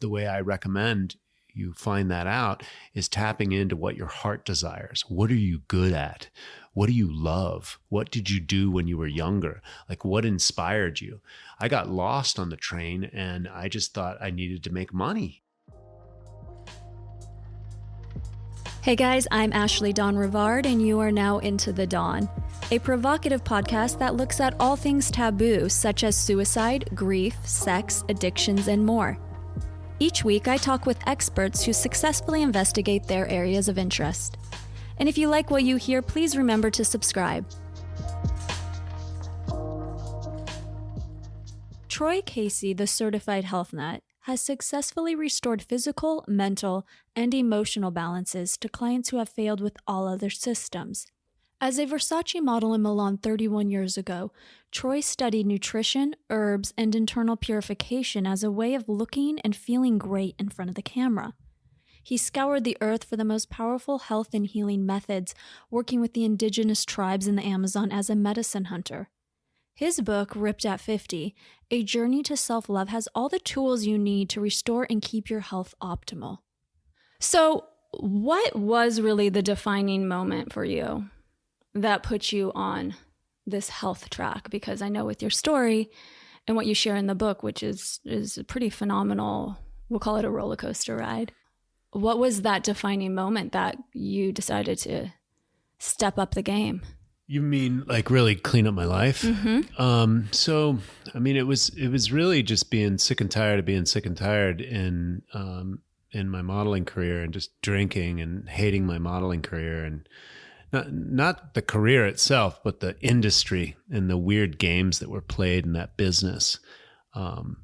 the way I recommend you find that out is tapping into what your heart desires. What are you good at? What do you love? What did you do when you were younger? Like, what inspired you? I got lost on the train and I just thought I needed to make money. Hey guys, I'm Ashley Dawn Rivard, and you are now Into the Dawn, a provocative podcast that looks at all things taboo, such as suicide, grief, sex, addictions, and more. Each week, I talk with experts who successfully investigate their areas of interest. And if you like what you hear, please remember to subscribe. Troy Casey, the certified health nut, has successfully restored physical, mental, and emotional balances to clients who have failed with all other systems. As a Versace model in Milan 31 years ago, Troy studied nutrition, herbs, and internal purification as a way of looking and feeling great in front of the camera. He scoured the earth for the most powerful health and healing methods, working with the indigenous tribes in the Amazon as a medicine hunter. His book, Ripped at 50, A Journey to Self-Love, has all the tools you need to restore and keep your health optimal. So, what was really the defining moment for you that put you on this health track? Because I know with your story and what you share in the book, which is a pretty phenomenal, we'll call it a roller coaster ride. What was that defining moment that you decided to step up the game? You mean like really clean up my life? Mm-hmm. So, I mean, it was really just being sick and tired of being sick and tired in my modeling career, and just drinking and hating my modeling career, and not the career itself, but the industry and the weird games that were played in that business. And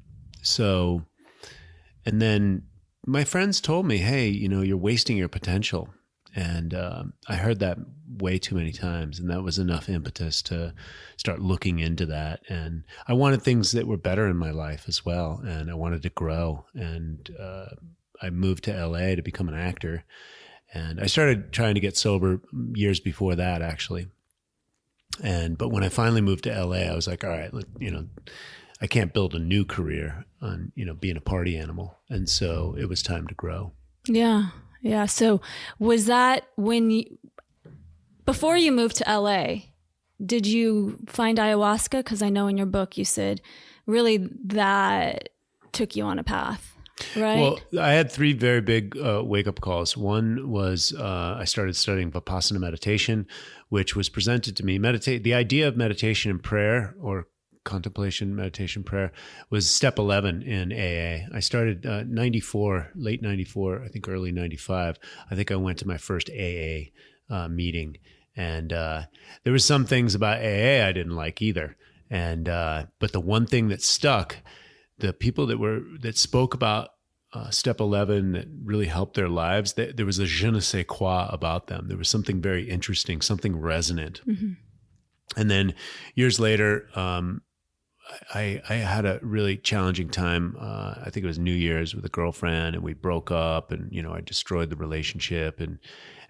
then my friends told me, hey, you're wasting your potential. And I heard that way too many times, and that was enough impetus to start looking into that. And I wanted things that were better in my life as well, and I wanted to grow. And I moved to LA to become an actor, and I started trying to get sober years before that, actually. But when I finally moved to LA, I was like, all right, I can't build a new career on being a party animal, and so it was time to grow. Yeah. So was that before you moved to LA, did you find ayahuasca? Because I know in your book you said really that took you on a path, right? Well, I had three very big wake-up calls. One was I started studying Vipassana meditation, which was presented to me. The idea of meditation and prayer, or contemplation, meditation, prayer, was step 11 in AA. I started late 94, I think early 95. I think I went to my first AA meeting. And there was some things about AA I didn't like either. But the one thing that stuck, the people that spoke about step 11 that really helped their lives, there was a je ne sais quoi about them. There was something very interesting, something resonant. Mm-hmm. And then years later, I had a really challenging time. I think it was New Year's with a girlfriend, and we broke up, and I destroyed the relationship, and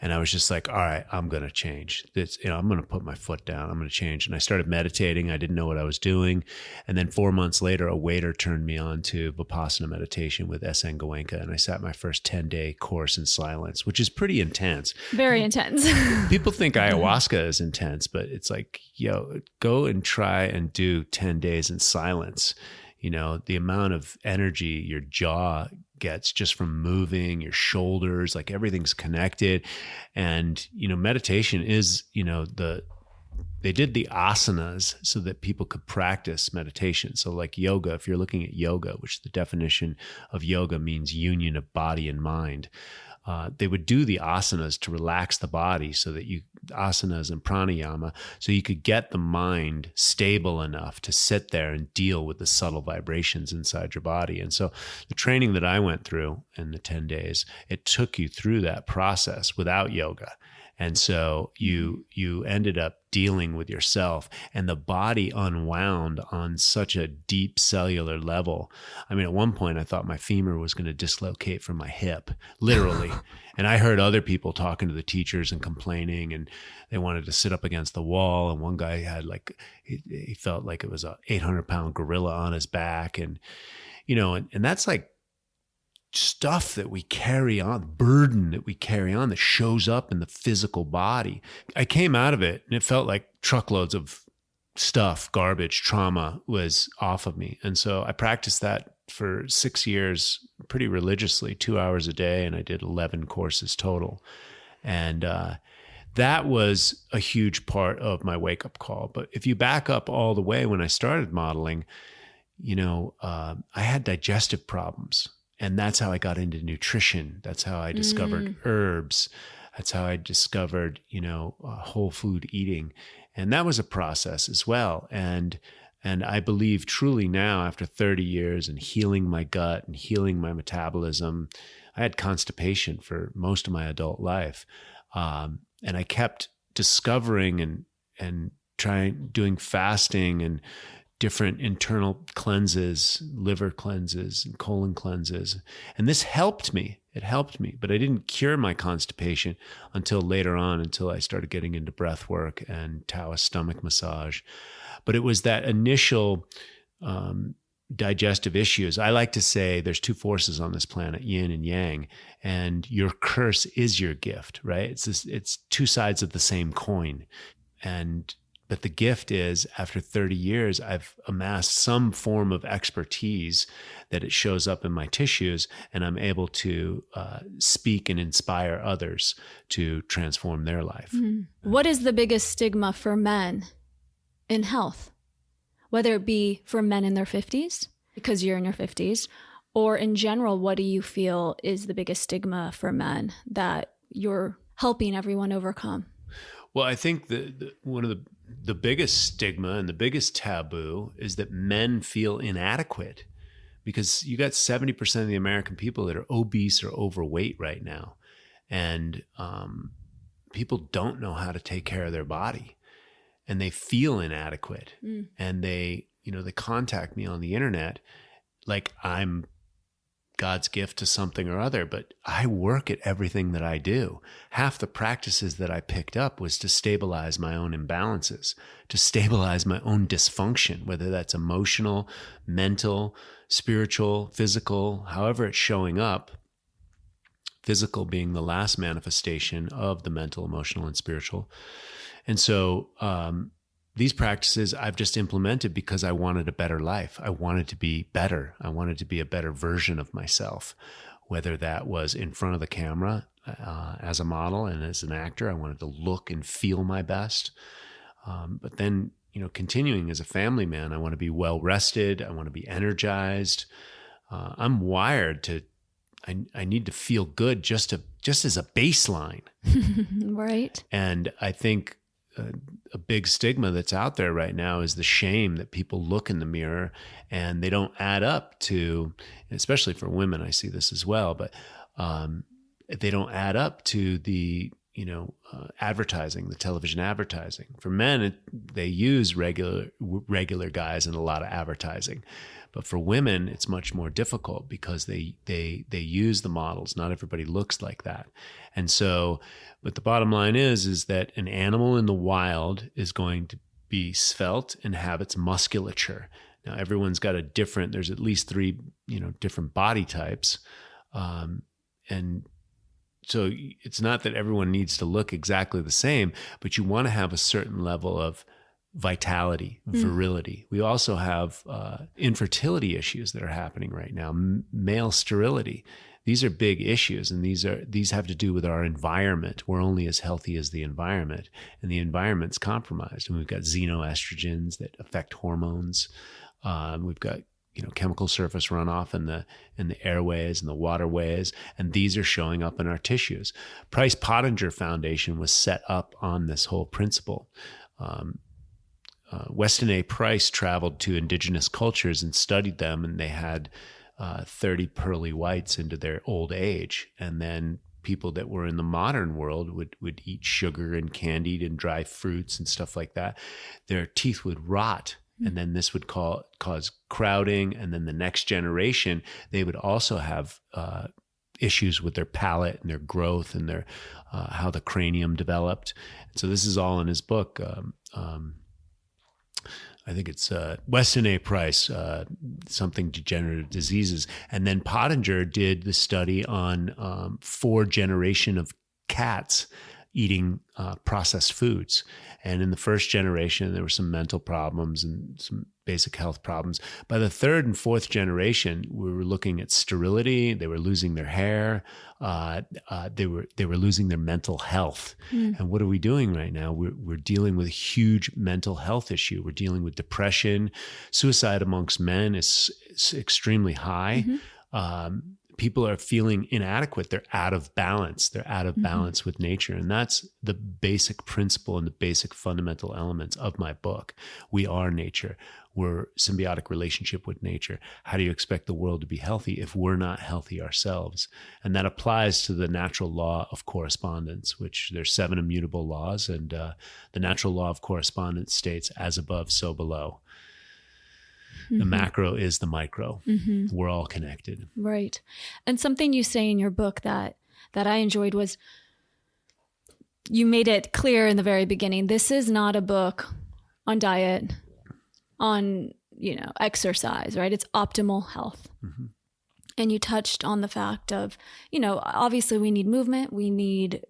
I was just like, all right, I'm going to change. I'm going to put my foot down. I'm going to change. And I started meditating. I didn't know what I was doing. And then 4 months later, a waiter turned me on to Vipassana meditation with S.N. Goenka, and I sat my first 10-day course in silence, which is pretty intense. Very intense. People think ayahuasca is intense, but it's like, go and try and do 10 days in silence. The amount of energy your jaw gets just from moving, your shoulders, like everything's connected. And, meditation is, they did the asanas so that people could practice meditation. So like yoga, if you're looking at yoga, which the definition of yoga means union of body and mind, they would do the asanas to relax the body, so that asanas and pranayama, so you could get the mind stable enough to sit there and deal with the subtle vibrations inside your body. And so the training that I went through in the 10 days, it took you through that process without yoga. And so you ended up dealing with yourself, and the body unwound on such a deep cellular level. I mean, at one point I thought my femur was going to dislocate from my hip, literally. And I heard other people talking to the teachers and complaining, and they wanted to sit up against the wall. And one guy had he felt like it was a 800-pound gorilla on his back. And, and that's like stuff that we carry on, burden that we carry on that shows up in the physical body. I came out of it and it felt like truckloads of stuff, garbage, trauma was off of me. And so I practiced that for 6 years pretty religiously, 2 hours a day, and I did 11 courses total. And that was a huge part of my wake-up call. But if you back up all the way when I started modeling, I had digestive problems. And that's how I got into nutrition. That's how I discovered herbs. That's how I discovered, whole food eating. And that was a process as well. And I believe truly now, after 30 years and healing my gut and healing my metabolism, I had constipation for most of my adult life. And I kept discovering and doing fasting and different internal cleanses, liver cleanses and colon cleanses. And this helped me. It helped me, but I didn't cure my constipation until later on, until I started getting into breathwork and Taoist stomach massage. But it was that initial digestive issues. I like to say there's two forces on this planet, yin and yang, and your curse is your gift, right? It's two sides of the same coin. But the gift is, after 30 years, I've amassed some form of expertise that it shows up in my tissues, and I'm able to speak and inspire others to transform their life. What is the biggest stigma for men in health? Whether it be for men in their 50s, because you're in your 50s, or in general, what do you feel is the biggest stigma for men that you're helping everyone overcome? Well, I think one of the biggest stigma and the biggest taboo is that men feel inadequate, because you got 70% of the American people that are obese or overweight right now. And people don't know how to take care of their body, and they feel inadequate. And they contact me on the internet like I'm God's gift to something or other, but I work at everything that I do. Half the practices that I picked up was to stabilize my own imbalances, to stabilize my own dysfunction, whether that's emotional, mental, spiritual, physical, however it's showing up. Physical being the last manifestation of the mental, emotional, and spiritual. And so these practices I've just implemented because I wanted a better life. I wanted to be better. I wanted to be a better version of myself, whether that was in front of the camera as a model and as an actor. I wanted to look and feel my best. But then, continuing as a family man, I want to be well rested. I want to be energized. I'm wired to, I need to feel good just as a baseline. Right. And I think a big stigma that's out there right now is the shame that people look in the mirror and they don't add up to, especially for women, I see this as well, but they don't add up to the, advertising, the television advertising. For men, they use regular guys in a lot of advertising. But for women, it's much more difficult because they use the models. Not everybody looks like that. And so, but the bottom line is that an animal in the wild is going to be svelte and have its musculature. Now, everyone's got there's at least 3, different body types. And so it's not that everyone needs to look exactly the same, but you want to have a certain level of vitality, virility. We also have infertility issues that are happening right now, male sterility. These are big issues, and these have to do with our environment. We're only as healthy as the environment, and the environment's compromised. And we've got xenoestrogens that affect hormones. We've got chemical surface runoff in the airways and the waterways, and these are showing up in our tissues. Price Pottinger Foundation was set up on this whole principle. Weston A. Price traveled to indigenous cultures and studied them, and they had 30 pearly whites into their old age. And then people that were in the modern world would eat sugar and candied and dry fruits and stuff like that. Their teeth would rot. And then this would cause crowding. And then the next generation, they would also have issues with their palate and their growth and their how the cranium developed. So this is all in his book. I think it's Weston A. Price, something degenerative diseases. And then Pottinger did the study on 4 generation of cats eating processed foods. And in the first generation, there were some mental problems and some basic health problems. By the 3rd and 4th generation, we were looking at sterility. They were losing their hair. They were losing their mental health. And what are we doing right now? We're dealing with a huge mental health issue. We're dealing with depression. Suicide amongst men is extremely high. People are feeling inadequate. They're out of balance. They're out of balance with nature. And that's the basic principle and the basic fundamental elements of my book. We are nature. We're symbiotic relationship with nature. How do you expect the world to be healthy if we're not healthy ourselves? And that applies to the natural law of correspondence, which there's 7 immutable laws. And the natural law of correspondence states, as above, so below. The macro is the micro. We're all connected. Right. And something you say in your book that I enjoyed was you made it clear in the very beginning, this is not a book on diet, on, exercise, right? It's optimal health. And you touched on the fact of, obviously we need movement. We need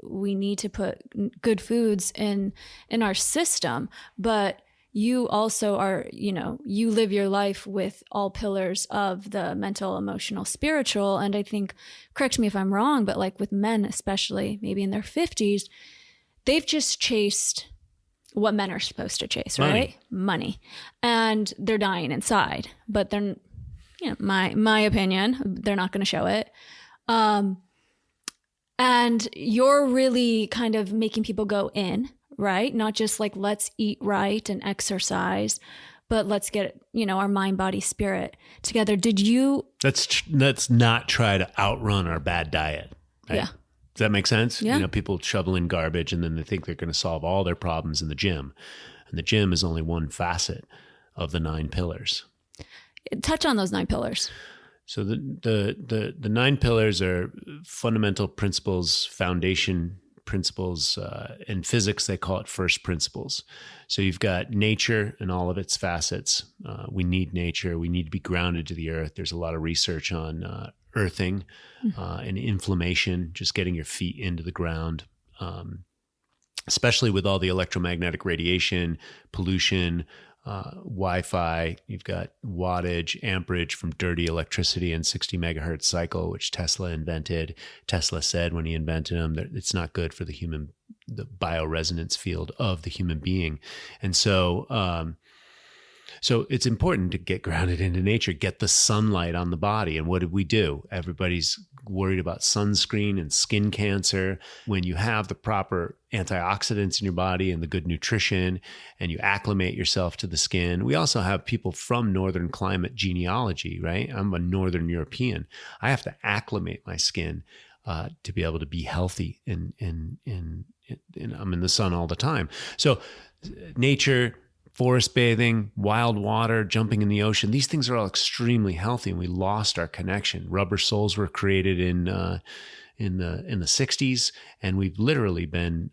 to put good foods in our system, but you also are, you live your life with all pillars of the mental, emotional, spiritual. And I think, correct me if I'm wrong, but like with men, especially maybe in their 50s, they've just chased what men are supposed to chase, right? Money. And they're dying inside, but they're, my opinion, they're not going to show it. And you're really kind of making people go in, right? Not just like, let's eat right and exercise, but let's get, our mind, body, spirit together. Did you? Let's not try to outrun our bad diet. Right? Yeah. Does that make sense? Yeah. People shovel in garbage and then they think they're going to solve all their problems in the gym. And the gym is only one facet of the 9 pillars. Touch on those 9 pillars. So the 9 pillars are fundamental principles, foundation principles. In physics, they call it first principles. So you've got nature and all of its facets. We need nature. We need to be grounded to the earth. There's a lot of research on earthing and inflammation, just getting your feet into the ground, especially with all the electromagnetic radiation, pollution, Wi-Fi. You've got wattage, amperage from dirty electricity and 60 megahertz cycle, which Tesla invented. Tesla said when he invented them that it's not good for the bioresonance field of the human being. And so, so it's important to get grounded into nature, get the sunlight on the body. And what did we do? Everybody's worried about sunscreen and skin cancer. When you have the proper antioxidants in your body and the good nutrition and you acclimate yourself to the skin. We also have people from northern climate genealogy, right? I'm a northern European. I have to acclimate my skin to be able to be healthy and I'm in the sun all the time. So nature, forest bathing, wild water, jumping in the ocean. These things are all extremely healthy, and we lost our connection. Rubber soles were created in the 60s, and we've literally been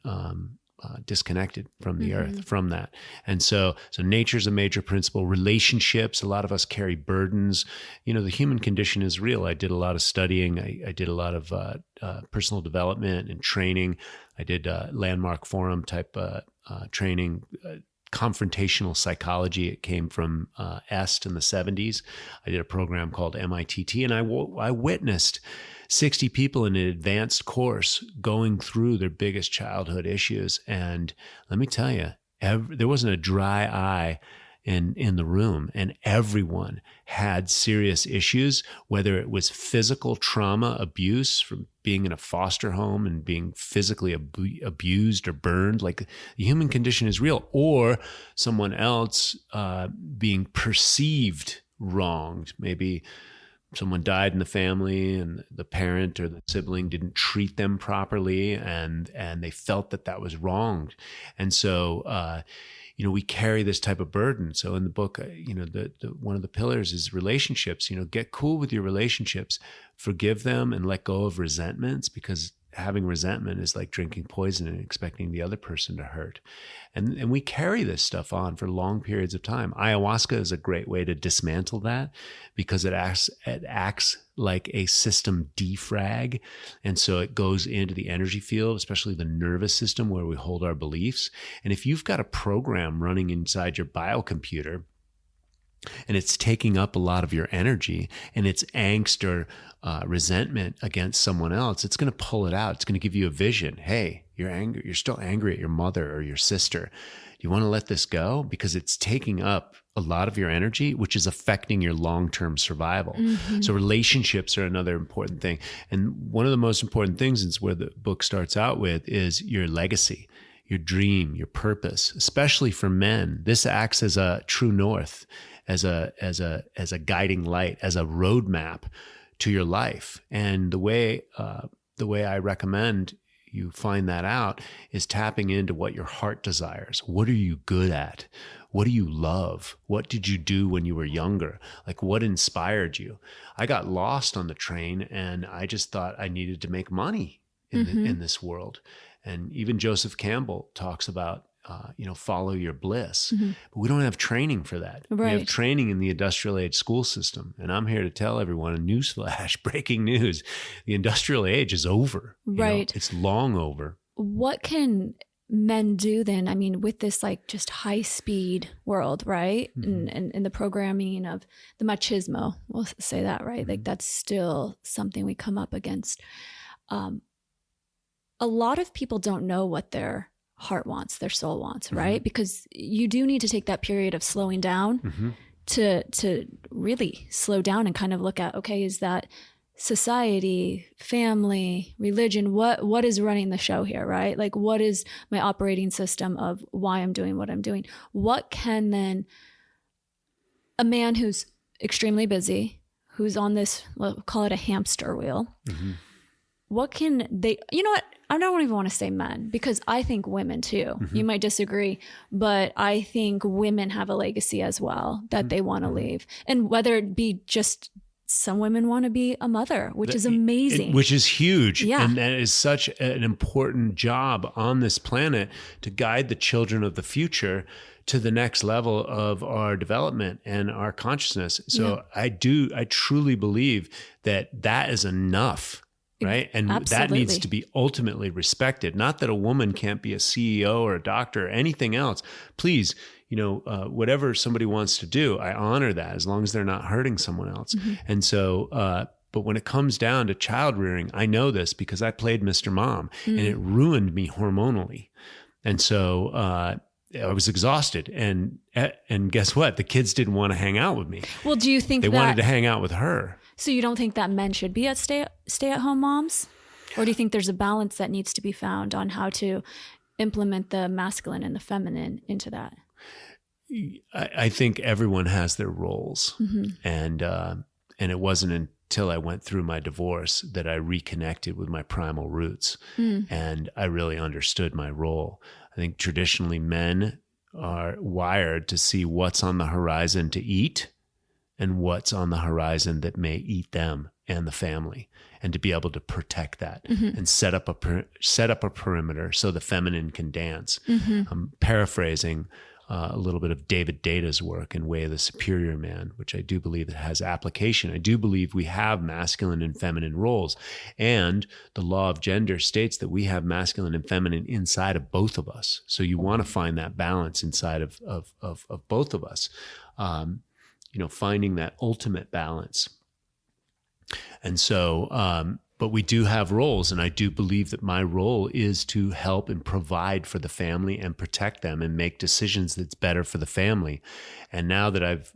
disconnected from the earth from that. And so nature's a major principle. Relationships, a lot of us carry burdens. The human condition is real. I did a lot of studying. I did a lot of personal development and training. I did landmark forum type training. Confrontational psychology. It came from Est in the 70s. I did a program called MITT, and I witnessed 60 people in an advanced course going through their biggest childhood issues. And let me tell you, there wasn't a dry eye in the room, and everyone had serious issues, whether it was physical trauma, abuse from being in a foster home and being physically abused or burned, like the human condition is real, or someone else being perceived wronged. Maybe someone died in the family and the parent or the sibling didn't treat them properly, and they felt that was wronged. And so, we carry this type of burden. So in the book, the one of the pillars is relationships. Get cool with your relationships, forgive them, and let go of resentments, because having resentment is like drinking poison and expecting the other person to hurt. And we carry this stuff on for long periods of time. Ayahuasca is a great way to dismantle that because it acts like a system defrag. And so it goes into the energy field, especially the nervous system where we hold our beliefs. And if you've got a program running inside your biocomputer, and it's taking up a lot of your energy, and it's angst or resentment against someone else, it's going to pull it out. It's going to give you a vision. Hey, you're angry. You're still angry at your mother or your sister. Do you want to let this go? Because it's taking up a lot of your energy, which is affecting your long-term survival. Mm-hmm. So relationships are another important thing. And one of the most important things is where the book starts out with is your legacy, your dream, your purpose, especially for men. This acts as a true north, as a guiding light, as a roadmap to your life. And the way I recommend you find that out is tapping into what your heart desires. What are you good at? What do you love? What did you do when you were younger? Like, what inspired you? I got lost on the train, and I just thought I needed to make money in this world. And even Joseph Campbell talks about, follow your bliss. Mm-hmm. But we don't have training for that. Right. We have training in the industrial age school system. And I'm here to tell everyone, a newsflash, breaking news, the industrial age is over. Right. It's long over. What can men do then? I mean, with this like just high speed world, right? Mm-hmm. And the programming of the machismo, we'll say that, right? Mm-hmm. Like that's still something we come up against. A lot of people don't know what their heart wants, their soul wants, right? Mm-hmm. Because you do need to take that period of slowing down mm-hmm. to really slow down and kind of look at, okay, is that society, family, religion, what is running the show here, right? Like, what is my operating system of why I'm doing what I'm doing? What can then a man who's extremely busy, who's on this, we'll call it a hamster wheel, mm-hmm. what can they, you know what? I don't even want to say men, because I think women too. Mm-hmm. You might disagree, but I think women have a legacy as well that mm-hmm. they want to leave. And whether it be just some women want to be a mother, which is amazing. Which is huge. Yeah. And that is such an important job on this planet to guide the children of the future to the next level of our development and our consciousness. So yeah. I truly believe that is enough. Right. And Absolutely. That needs to be ultimately respected. Not that a woman can't be a CEO or a doctor or anything else. Please, whatever somebody wants to do, I honor that as long as they're not hurting someone else. Mm-hmm. And so, but when it comes down to child rearing, I know this because I played Mr. Mom and it ruined me hormonally. And so, I was exhausted, and guess what? The kids didn't want to hang out with me. Well, do you think they wanted to hang out with her? So you don't think that men should be at stay-at-home moms? Or do you think there's a balance that needs to be found on how to implement the masculine and the feminine into that? I think everyone has their roles. Mm-hmm. And it wasn't until I went through my divorce that I reconnected with my primal roots. And I really understood my role. I think traditionally men are wired to see what's on the horizon to eat and what's on the horizon that may eat them and the family, and to be able to protect that mm-hmm. and set up a perimeter so the feminine can dance. Mm-hmm. I'm paraphrasing a little bit of David Data's work in Way of the Superior Man, which I do believe it has application. I do believe we have masculine and feminine roles, and the law of gender states that we have masculine and feminine inside of both of us. So you want to find that balance inside of both of us. Finding that ultimate balance. And so, but we do have roles, and I do believe that my role is to help and provide for the family and protect them and make decisions that's better for the family. And now that I've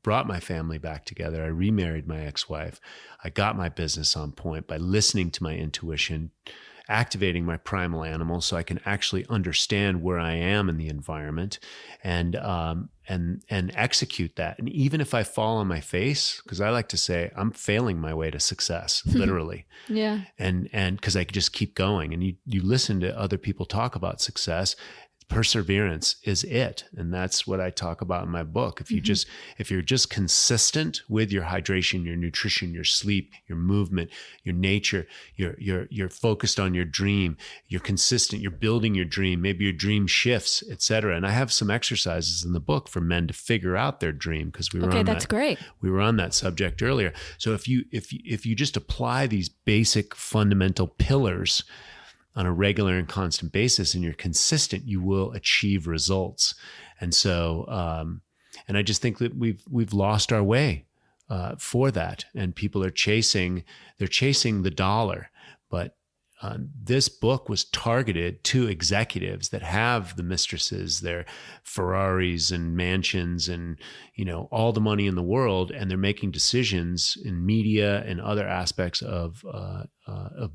brought my family back together, I remarried my ex-wife, I got my business on point by listening to my intuition, activating my primal animal so I can actually understand where I am in the environment and execute that. And even if I fall on my face, because I like to say I'm failing my way to success, literally. Yeah. And because I just keep going, and you listen to other people talk about success, perseverance is it. And that's what I talk about in my book. If you're just consistent with your hydration, your nutrition, your sleep, your movement, your nature, you're focused on your dream, you're consistent, you're building your dream, maybe your dream shifts, etc. And I have some exercises in the book for men to figure out their dream, because great. We were on that subject earlier. So if you just apply these basic fundamental pillars on a regular and constant basis, and you're consistent, you will achieve results. And so, and I just think that we've lost our way for that, and people are chasing the dollar. But this book was targeted to executives that have the mistresses, their Ferraris and mansions and, all the money in the world, and they're making decisions in media and other aspects of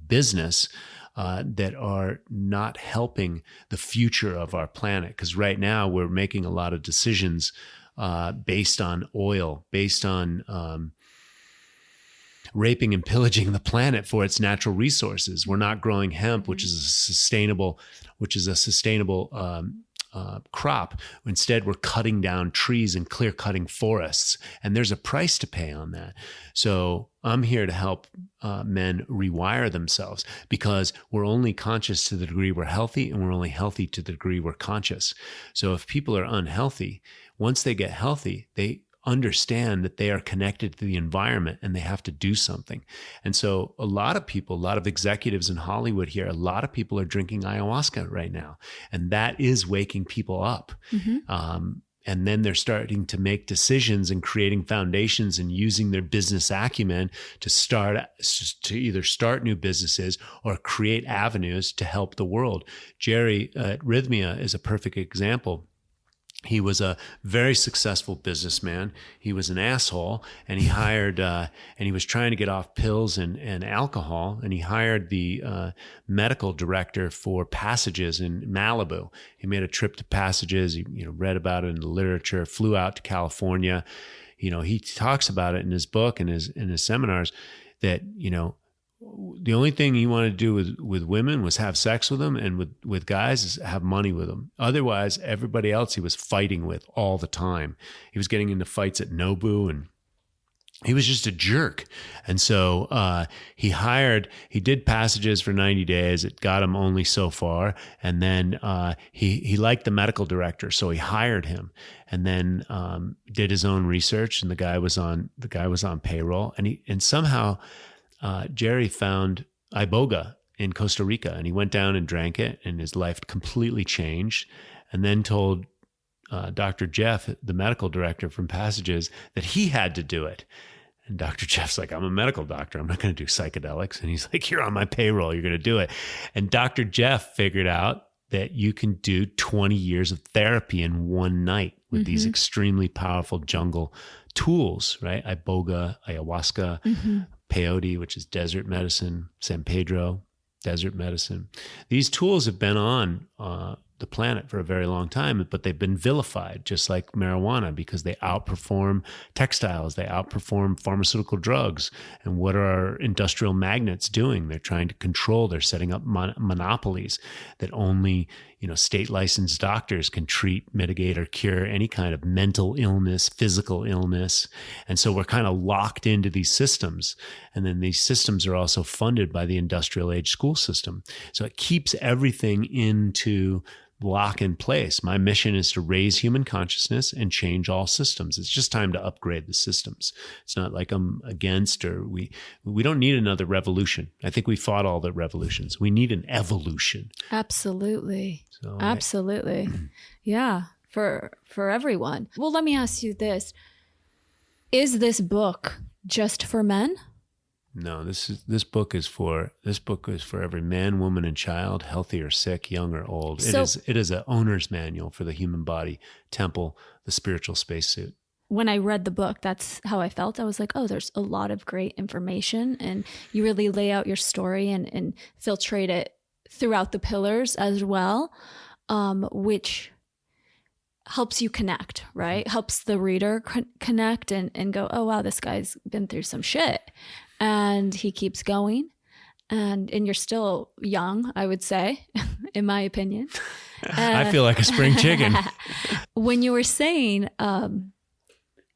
business that are not helping the future of our planet. Because right now we're making a lot of decisions based on oil, based on raping and pillaging the planet for its natural resources. We're not growing hemp, which is a sustainable crop. Instead, we're cutting down trees and clear cutting forests, and there's a price to pay on that. So I'm here to help men rewire themselves, because we're only conscious to the degree we're healthy, and we're only healthy to the degree we're conscious. So if people are unhealthy, once they get healthy, they understand that they are connected to the environment and they have to do something. And so a lot of executives in Hollywood here, a lot of people are drinking ayahuasca right now, and that is waking people up. And then they're starting to make decisions and creating foundations and using their business acumen to either start new businesses or create avenues to help the world. Jerry at Rhythmia is a perfect example. He was a very successful businessman. He was an asshole, and he hired, and he was trying to get off pills and alcohol, and he hired the medical director for Passages in Malibu. He made a trip to Passages. He read about it in the literature, flew out to California. He talks about it in his book and in his seminars that, the only thing he wanted to do with women was have sex with them, and with guys is have money with them. Otherwise, everybody else he was fighting with all the time. He was getting into fights at Nobu, and he was just a jerk. And so he did Passages for 90 days. It got him only so far. And then he liked the medical director, so he hired him, and then did his own research. And the guy was on payroll, and somehow Jerry found iboga in Costa Rica, and he went down and drank it, and his life completely changed. And then told Dr. Jeff, the medical director from Passages, that he had to do it. And Dr. Jeff's like, I'm a medical doctor. I'm not going to do psychedelics. And he's like, you're on my payroll. You're going to do it. And Dr. Jeff figured out that you can do 20 years of therapy in one night with these extremely powerful jungle tools, right? Iboga, ayahuasca, peyote, which is desert medicine, San Pedro, desert medicine. These tools have been on the planet for a very long time, but they've been vilified, just like marijuana, because they outperform textiles, they outperform pharmaceutical drugs. And what are our industrial magnates doing? They're trying to control. They're setting up monopolies that only state licensed doctors can treat, mitigate, or cure any kind of mental illness, physical illness. And so we're kind of locked into these systems. And then these systems are also funded by the industrial age school system. So it keeps everything into lock in place. My mission is to raise human consciousness and change all systems. It's just time to upgrade the systems. It's not like I'm against, or we don't need another revolution. I think we fought all the revolutions. We need an evolution. Absolutely. Absolutely. Yeah. For everyone. Well, let me ask you this. Is this book just for men? No, this book is for every man, woman, and child, healthy or sick, young or old. It is an owner's manual for the human body, temple, the spiritual spacesuit. When I read the book, that's how I felt. I was like, oh, there's a lot of great information, and you really lay out your story and filtrate it throughout the pillars as well, which helps you connect, right? Helps the reader connect and go, oh, wow, this guy's been through some shit. And he keeps going, and you're still young, I would say, in my opinion. I feel like a spring chicken. When you were saying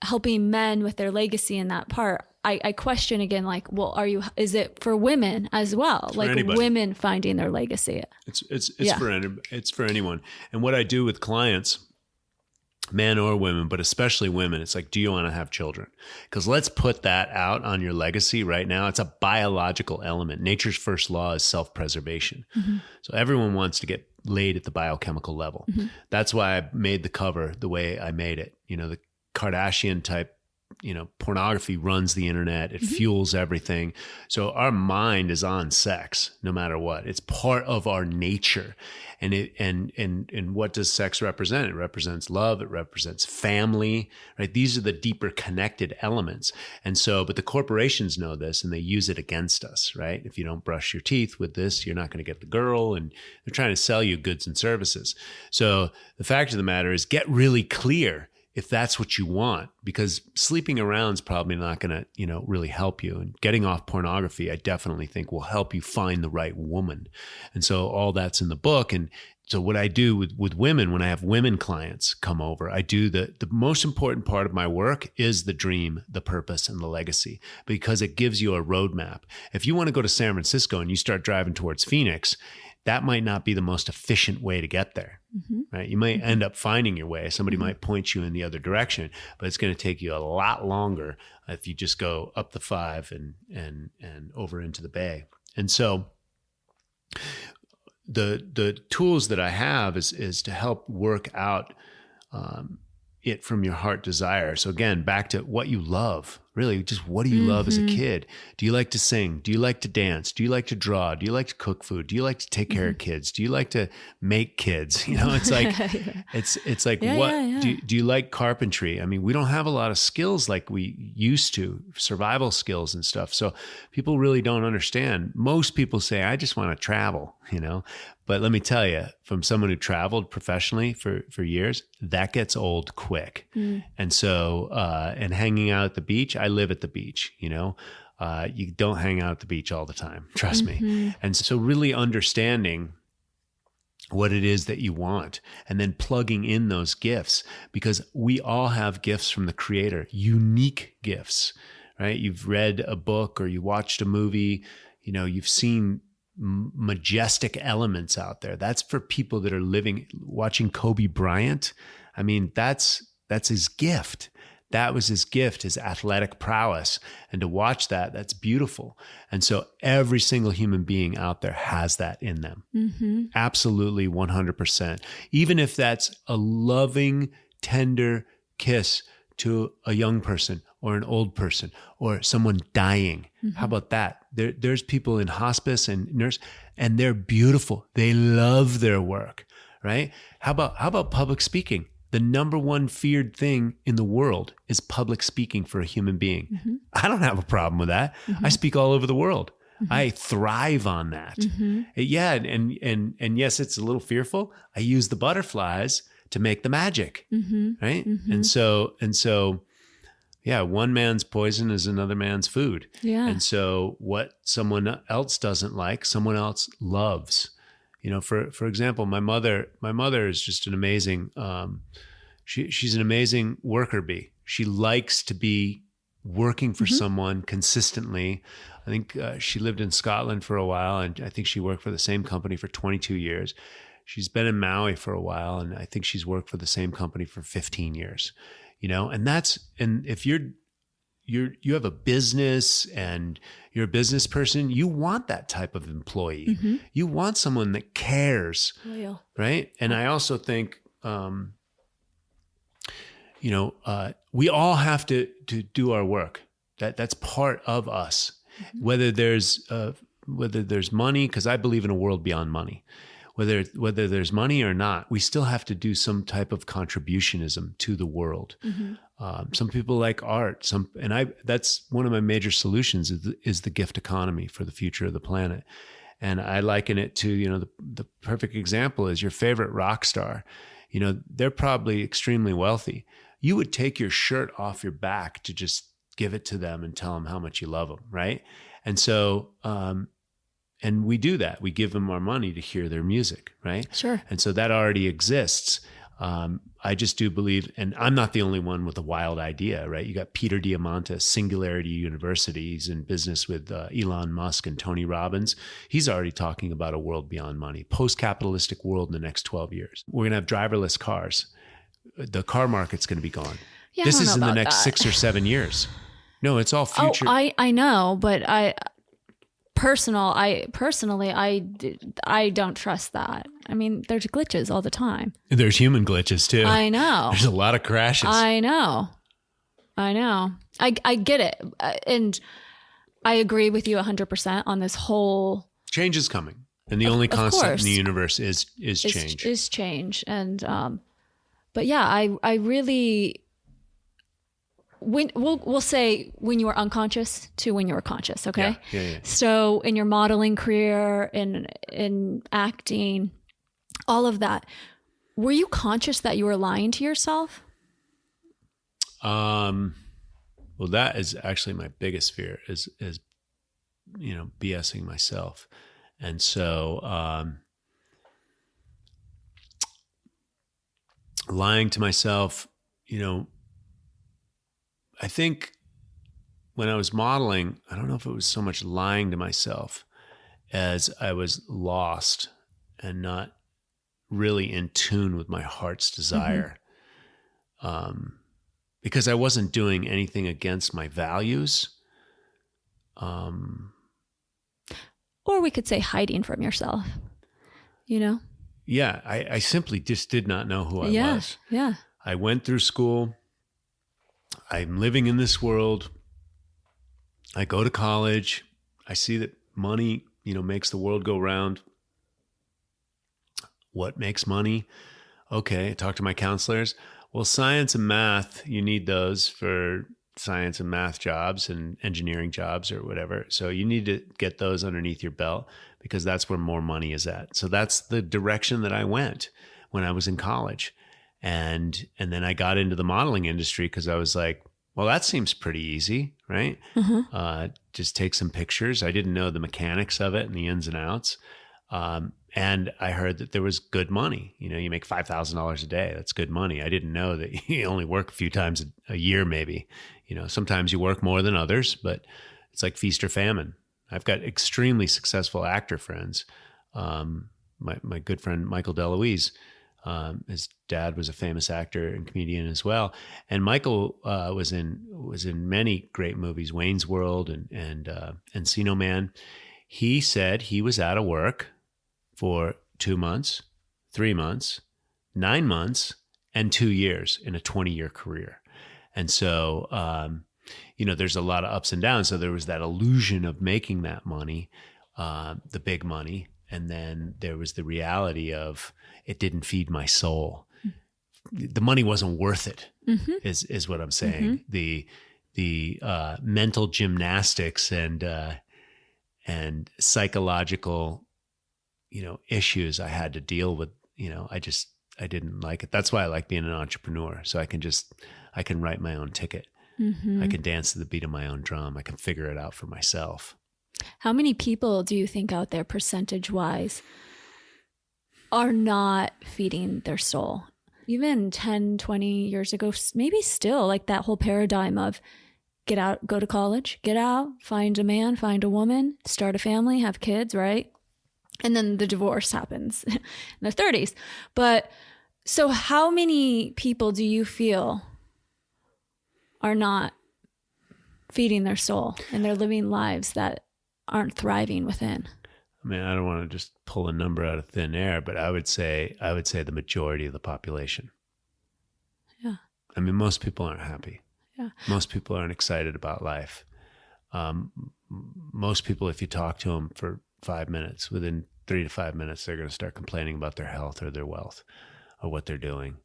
helping men with their legacy in that part, I question again, like, well, is it for women as well? It's like women finding their legacy? It's for anyone. And what I do with clients, men or women, but especially women, it's like, do you want to have children? Because let's put that out on your legacy right now. It's a biological element. Nature's first law is self-preservation. Mm-hmm. So everyone wants to get laid at the biochemical level. Mm-hmm. That's why I made the cover the way I made it. The Kardashian type, pornography runs the internet. It mm-hmm. fuels everything. So our mind is on sex no matter what. It's part of our nature. And what does sex represent? It represents love. It represents family, right? These are the deeper connected elements. And so, but the corporations know this and they use it against us, right? If you don't brush your teeth with this, you're not going to get the girl, and they're trying to sell you goods and services. So the fact of the matter is, get really clear if that's what you want, because sleeping around is probably not going to, really help you. And getting off pornography, I definitely think will help you find the right woman. And so all that's in the book. And so what I do with women, when I have women clients come over, I do the most important part of my work is the dream, the purpose, and the legacy, because it gives you a roadmap. If you want to go to San Francisco and you start driving towards Phoenix, that might not be the most efficient way to get there, mm-hmm. right? You might end up finding your way. Somebody mm-hmm. might point you in the other direction, but it's going to take you a lot longer if you just go up the 5 and over into the Bay. And so the tools that I have is to help work out it from your heart desire. So again, back to what you love. Really, just what do you love as a kid? Do you like to sing? Do you like to dance? Do you like to draw? Do you like to cook food? Do you like to take care of kids? Do you like to make kids? It's like, it's like, do you like carpentry? I mean, we don't have a lot of skills like we used to, survival skills and stuff. So people really don't understand. Most people say, I just want to travel, But let me tell you, from someone who traveled professionally for years, that gets old quick. Mm. And so, and hanging out at the beach, I live at the beach, you don't hang out at the beach all the time, trust mm-hmm. me. And so really understanding what it is that you want, and then plugging in those gifts, because we all have gifts from the Creator, unique gifts, right? You've read a book or you watched a movie, you've seen majestic elements out there. That's for people that are watching Kobe Bryant. I mean, that's his gift. That was his gift, his athletic prowess. And to watch that's beautiful. And so every single human being out there has that in them. Mm-hmm. Absolutely 100%. Even if that's a loving, tender kiss to a young person or an old person or someone dying. Mm-hmm. How about that? There's people in hospice and nurse, and they're beautiful. They love their work, right? How about public speaking? The number one feared thing in the world is public speaking for a human being. Mm-hmm. I don't have a problem with that. Mm-hmm. I speak all over the world. Mm-hmm. I thrive on that. Mm-hmm. Yeah, and yes, it's a little fearful. I use the butterflies to make the magic, mm-hmm. right? Mm-hmm. And so, yeah, one man's poison is another man's food. Yeah. And so what someone else doesn't like, someone else loves. For example, my mother is just an amazing, she's an amazing worker bee. She likes to be working for mm-hmm. someone consistently. I think she lived in Scotland for a while, and I think she worked for the same company for 22 years. She's been in Maui for a while, and I think she's worked for the same company for 15 years. And if you have a business and you're a business person, you want that type of employee. Mm-hmm. You want someone that cares, right? And I also think, we all have to do our work. That's part of us. Mm-hmm. Whether there's money, because I believe in a world beyond money. Whether there's money or not, we still have to do some type of contributionism to the world. Mm-hmm. Some people like art. That's one of my major solutions is the gift economy for the future of the planet. And I liken it to, the perfect example is your favorite rock star. They're probably extremely wealthy. You would take your shirt off your back to just give it to them and tell them how much you love them, right? And so, And we do that. We give them our money to hear their music, right? Sure. And so that already exists. I just do believe, and I'm not the only one with a wild idea, right? You got Peter Diamandis, Singularity University. He's in business with Elon Musk and Tony Robbins. He's already talking about a world beyond money, post-capitalistic world in the next 12 years. We're going to have driverless cars. The car market's going to be gone. Yeah, This I don't is know in the about next that. 6 or 7 years. No, it's all future. Oh, I know, but I don't trust that. I mean, there's glitches all the time. There's human glitches too. I know. There's a lot of crashes. I know. I get it. And I agree with you 100% on this whole. Change is coming. And the only constant course. in the universe is change. Is change. And, but yeah, I really, we'll say when you were unconscious to when you were conscious. Okay. Yeah. So in your modeling career, in acting, all of that, were you conscious that you were lying to yourself? Well, that is actually my biggest fear is, BSing myself. And so, lying to myself, I think when I was modeling, I don't know if it was so much lying to myself as I was lost and not really in tune with my heart's desire. Because I wasn't doing anything against my values. Or we could say hiding from yourself, Yeah, I simply just did not know who I was. Yeah. I went through school. I'm living in this world. I go to college. I see that money, makes the world go round. What makes money? Okay, I talk to my counselors. Well, science and math, you need those for science and math jobs and engineering jobs or whatever. So you need to get those underneath your belt because that's where more money is at. So that's the direction that I went when I was in college. And then I got into the modeling industry because I was like, well, that seems pretty easy, right? Just take some pictures. I didn't know the mechanics of it and the ins and outs. And I heard that there was good money. You make $5,000 a day. That's good money. I didn't know that you only work a few times a year, maybe. Sometimes you work more than others, but it's like feast or famine. I've got extremely successful actor friends. My good friend, Michael DeLuise, his dad was a famous actor and comedian as well. And Michael was in many great movies, Wayne's World and Encino Man. He said he was out of work for 2 months, 3 months, 9 months, and 2 years in a 20-year career. And so, there's a lot of ups and downs. So there was that illusion of making that money, the big money. And then there was the reality of it didn't feed my soul. The money wasn't worth it, is what I'm saying. The mental gymnastics and psychological, issues I had to deal with, I didn't like it. That's why I like being an entrepreneur. So I can write my own ticket. I can dance to the beat of my own drum. I can figure it out for myself. How many people do you think out there, percentage-wise, are not feeding their soul? Even 10, 20 years ago, maybe still, like that whole paradigm of get out, go to college, get out, find a man, find a woman, start a family, have kids, right? And then the divorce happens in their 30s. But so how many people do you feel are not feeding their soul and they're living lives that aren't thriving within? I mean, I don't want to just pull a number out of thin air, but I would say the majority of the population. Yeah. I mean, most people aren't happy. Yeah. Most people aren't excited about life. Most people, if you talk to them for 5 minutes, within 3 to 5 minutes, they're going to start complaining about their health or their wealth or what they're doing.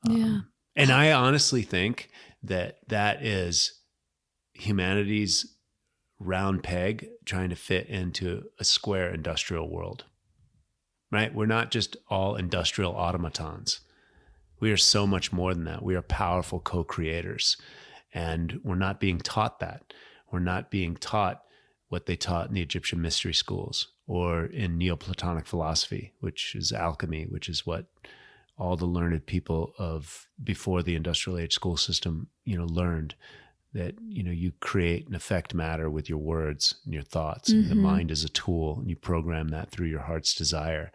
And I honestly think that is humanity's round peg trying to fit into a square industrial world, right? We're not just all industrial automatons. We are so much more than that. We are powerful co-creators, and we're not being taught that. We're not being taught what they taught in the Egyptian mystery schools or in Neoplatonic philosophy, which is alchemy, which is what all the learned people of before the industrial age school system, learned, that, you create and affect matter with your words and your thoughts. And the mind is a tool, and you program that through your heart's desire.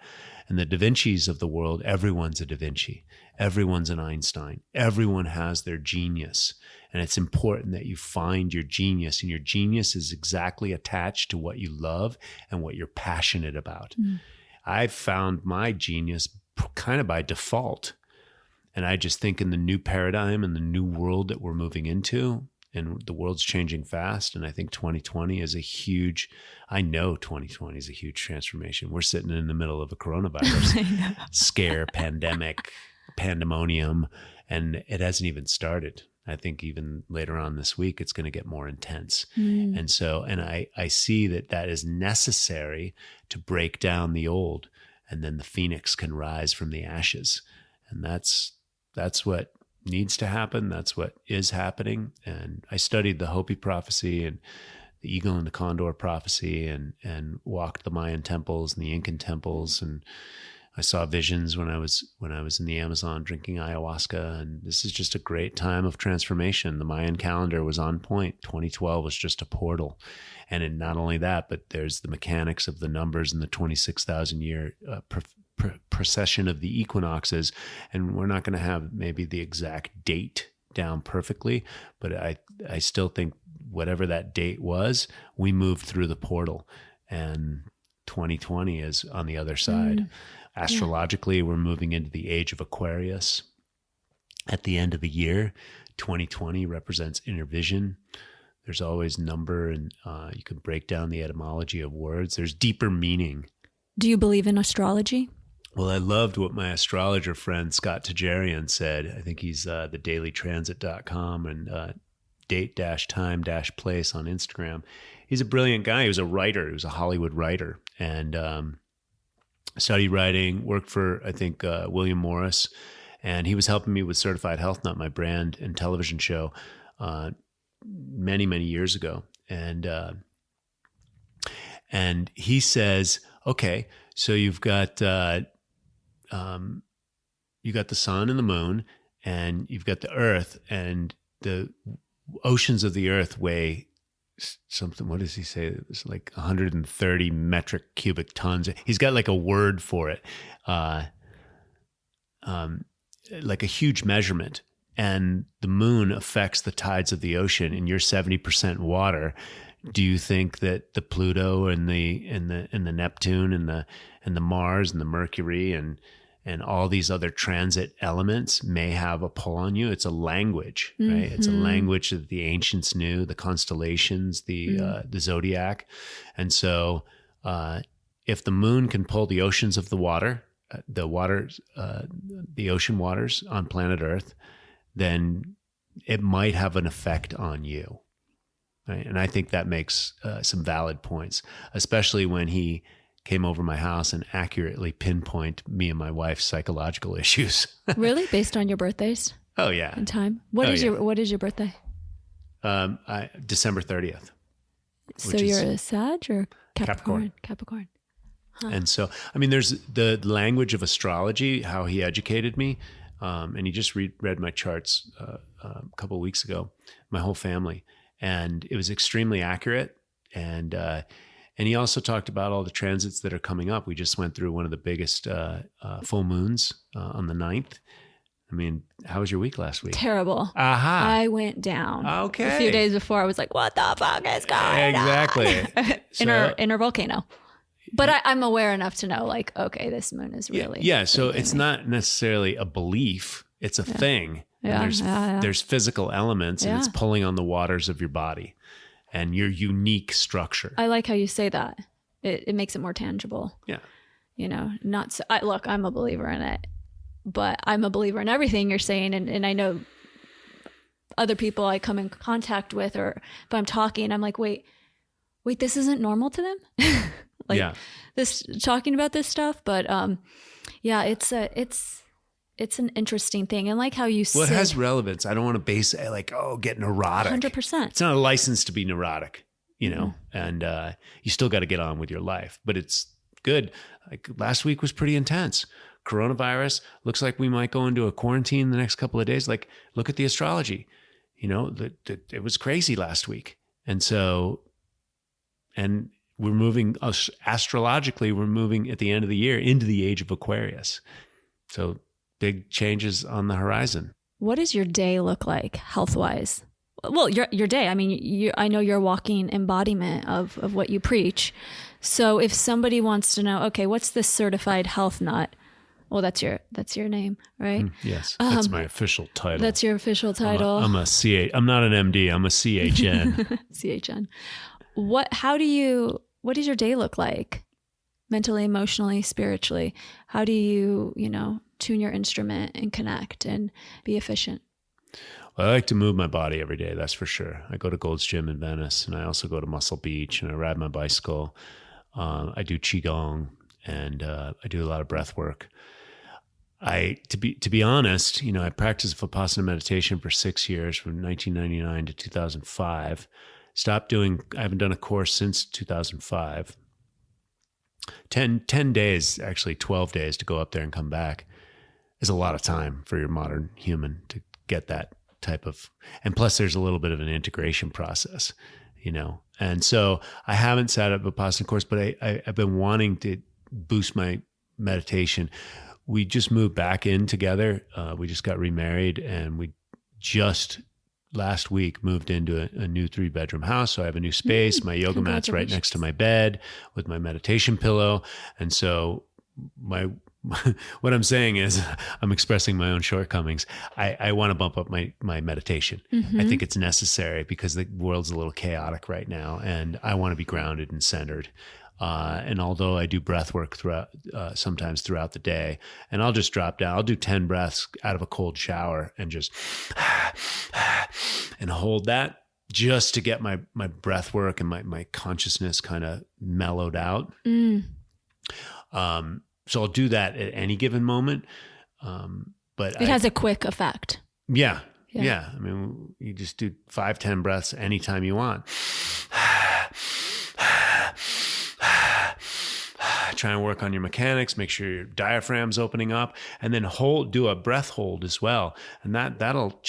And the Da Vinci's of the world, everyone's a Da Vinci. Everyone's an Einstein. Everyone has their genius. And it's important that you find your genius, and your genius is exactly attached to what you love and what you're passionate about. I've found my genius kind of by default. And I just think in the new paradigm and the new world that we're moving into, and the world's changing fast. And I think 2020 is I know 2020 is a huge transformation. We're sitting in the middle of a coronavirus scare, pandemonium, and it hasn't even started. I think even later on this week, it's going to get more intense. And so, I see that is necessary to break down the old, and then the phoenix can rise from the ashes. And that's what needs to happen. That's what is happening. And I studied the Hopi prophecy and the eagle and the condor prophecy, and walked the Mayan temples and the Incan temples. And I saw visions when I was in the Amazon drinking ayahuasca. And this is just a great time of transformation. The Mayan calendar was on point. 2012 was just a portal. And not only that, but there's the mechanics of the numbers and the 26,000 year procession of the equinoxes. And we're not going to have maybe the exact date down perfectly, but I still think whatever that date was, we moved through the portal, and 2020 is on the other side. Astrologically, we're moving into the age of Aquarius. At the end of the year, 2020 represents inner vision. There's always number, and you can break down the etymology of words. There's deeper meaning. Do you believe in astrology? Well, I loved what my astrologer friend Scott Tajarian said. I think he's thedailytransit.com and date-time-place on Instagram. He's a brilliant guy. He was a writer. He was a Hollywood writer, and studied writing, worked for, I think, William Morris. And he was helping me with Certified Health Nut, my brand and television show, many, many years ago. And he says, okay, so you've got the sun and the moon, and you've got the earth, and the oceans of the earth weigh something. What does he say? It's like 130 metric cubic tons. He's got like a word for it, like a huge measurement. And the moon affects the tides of the ocean, and you're 70% water. Do you think that the Pluto and the Neptune and the Mars and the Mercury and all these other transit elements may have a pull on you? It's a language, right? It's a language that the ancients knew, the constellations, the zodiac. And so if the moon can pull the oceans of the ocean waters on planet Earth, then it might have an effect on you. Right? And I think that makes some valid points, especially when he came over my house and accurately pinpoint me and my wife's psychological issues. Really? Based on your birthdays? Oh, yeah. And time? What is your birthday? December 30th. So you're a Sag or Capricorn? Capricorn. Huh. And so, I mean, there's the language of astrology, how he educated me. And he just read my charts a couple of weeks ago, my whole family. And it was extremely accurate. And he also talked about all the transits that are coming up. We just went through one of the biggest full moons on the 9th. I mean, how was your week last week? Terrible. Aha. I went down. Okay. A few days before, I was like, what the fuck is going on? Exactly. Inner volcano. But I'm aware enough to know, like, okay, this moon is really... Yeah, so it's not necessarily a belief. It's a thing. And there's physical elements, and it's pulling on the waters of your body and your unique structure. I like how you say that. It makes it more tangible. Yeah. You know, not so... look, I'm a believer in it, but I'm a believer in everything you're saying. And I know other people I come in contact with, or if I'm talking, I'm like, wait, this isn't normal to them? This talking about this stuff, but it's an interesting thing, and like how you said, it has relevance. I don't want to base it like, get neurotic. 100%. It's not a license to be neurotic. you know, and you still got to get on with your life, but it's good. Like last week was pretty intense. Coronavirus looks like we might go into a quarantine the next couple of days. Like look at the astrology, you know, it was crazy last week. And so, and we're moving astrologically, we're moving at the end of the year into the age of Aquarius. So big changes on the horizon. What does your day look like health-wise? Well, your day, I mean, I know you're a walking embodiment of what you preach. So if somebody wants to know, okay, what's this certified health nut? Well, that's your name, right? Yes, that's my official title. That's your official title. I'm not an MD. I'm a CHN. CHN. What does your day look like? Mentally, emotionally, spiritually? How do you, tune your instrument and connect and be efficient? Well, I like to move my body every day. That's for sure. I go to Gold's Gym in Venice, and I also go to Muscle Beach, and I ride my bicycle. I do Qigong, and I do a lot of breath work. To be honest, I practiced Vipassana meditation for 6 years, from 1999 to 2005. I haven't done a course since 2005. 10 days, actually 12 days to go up there and come back is a lot of time for your modern human to get that type of, and plus there's a little bit of an integration process, and so I haven't sat at a Vipassana course, but I've been wanting to boost my meditation. We just moved back in together. We just got remarried, and we just last week moved into a new 3-bedroom house. So I have a new space. My yoga mat's right next to my bed with my meditation pillow. And so what I'm saying is I'm expressing my own shortcomings. I want to bump up my meditation. Mm-hmm. I think it's necessary because the world's a little chaotic right now, and I want to be grounded and centered. And although I do breath work sometimes throughout the day, and I'll just drop down, I'll do 10 breaths out of a cold shower and just and hold that just to get my breath work and my consciousness kind of mellowed out. So I'll do that at any given moment. But it has a quick effect. Yeah. I mean, you just do 5-10 breaths anytime you want. Try and work on your mechanics, make sure your diaphragm's opening up, and then do a breath hold as well. And that'll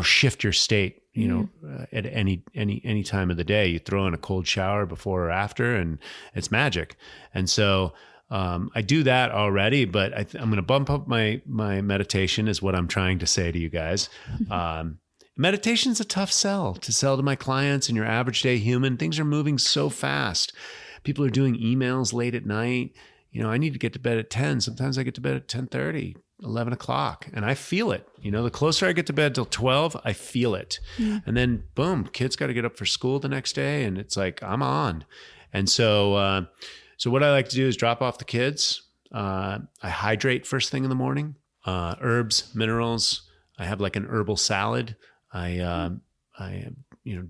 shift your state, at any time of the day. You throw in a cold shower before or after, and it's magic. And so I do that already, but I'm going to bump up my meditation is what I'm trying to say to you guys. Meditation's a tough sell to my clients and your average day human. Things are moving so fast. People are doing emails late at night. I need to get to bed at 10. Sometimes I get to bed at 10:30, 11 o'clock, and I feel it. The closer I get to bed till 12, I feel it. And then boom, kids got to get up for school the next day, and it's like, I'm on. And so what I like to do is drop off the kids. I hydrate first thing in the morning, herbs, minerals. I have like an herbal salad. I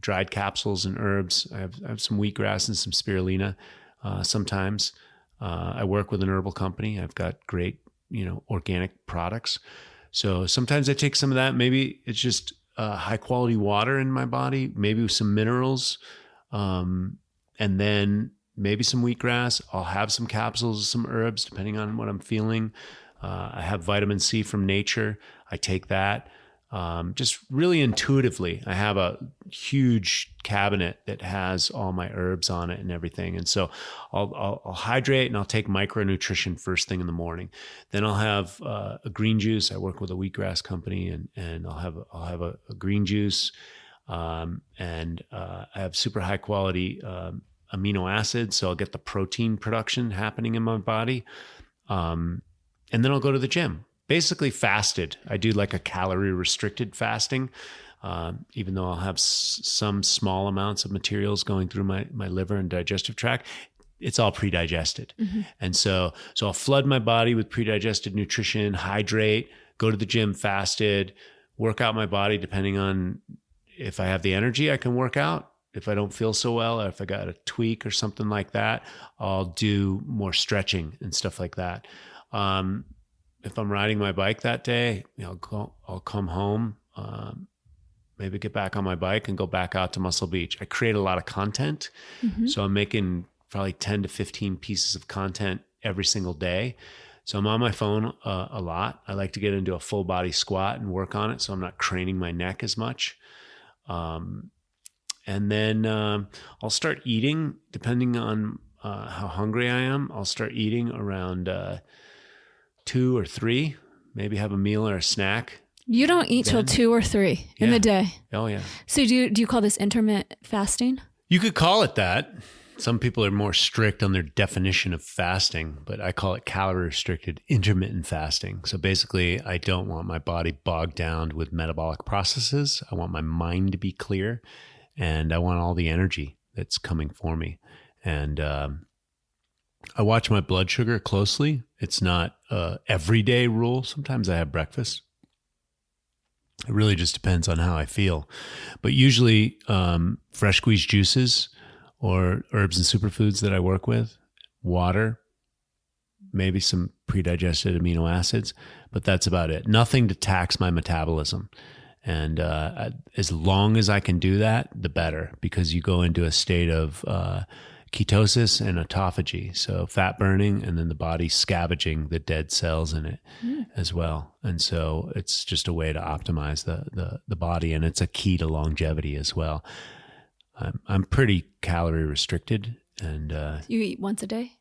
dried capsules and herbs. I have some wheatgrass and some spirulina. Sometimes I work with an herbal company. I've got great, organic products. So sometimes I take some of that. Maybe it's just high quality water in my body, maybe with some minerals, and then maybe some wheatgrass. I'll have some capsules, some herbs, depending on what I'm feeling. I have vitamin C from nature. I take that. Just really intuitively. I have a huge cabinet that has all my herbs on it and everything. And so I'll hydrate, and I'll take micronutrition first thing in the morning. Then I'll have a green juice. I work with a wheatgrass company, and I'll have a green juice. And I have super high quality amino acids. So I'll get the protein production happening in my body. And then I'll go to the gym. Basically fasted. I do like a calorie restricted fasting, even though I'll have some small amounts of materials going through my liver and digestive tract. It's all pre-digested. Mm-hmm. And so I'll flood my body with pre-digested nutrition, hydrate, go to the gym fasted, work out my body depending on if I have the energy, I can work out. If I don't feel so well, or if I got a tweak or something like that, I'll do more stretching and stuff like that. If I'm riding my bike that day, I'll come home, maybe get back on my bike and go back out to Muscle Beach. I create a lot of content. So I'm making probably 10 to 15 pieces of content every single day. So I'm on my phone a lot. I like to get into a full body squat and work on it so I'm not craning my neck as much. And then I'll start eating, depending on how hungry I am. I'll start eating around 2 or 3, maybe have a meal or a snack. You don't eat till 2 or 3 in the day. Oh, yeah. So do you call this intermittent fasting? You could call it that. Some people are more strict on their definition of fasting, but I call it calorie restricted intermittent fasting. So basically, I don't want my body bogged down with metabolic processes. I want my mind to be clear, and I want all the energy that's coming for me. And I watch my blood sugar closely. It's not an everyday rule. Sometimes I have breakfast. It really just depends on how I feel. But usually fresh squeezed juices or herbs and superfoods that I work with, water, maybe some pre-digested amino acids, but that's about it. Nothing to tax my metabolism. And as long as I can do that, the better, because you go into a state of ketosis and autophagy, so fat burning, and then the body scavenging the dead cells in it as well. And so it's just a way to optimize the body, and it's a key to longevity as well. I'm pretty calorie restricted, and you eat once a day?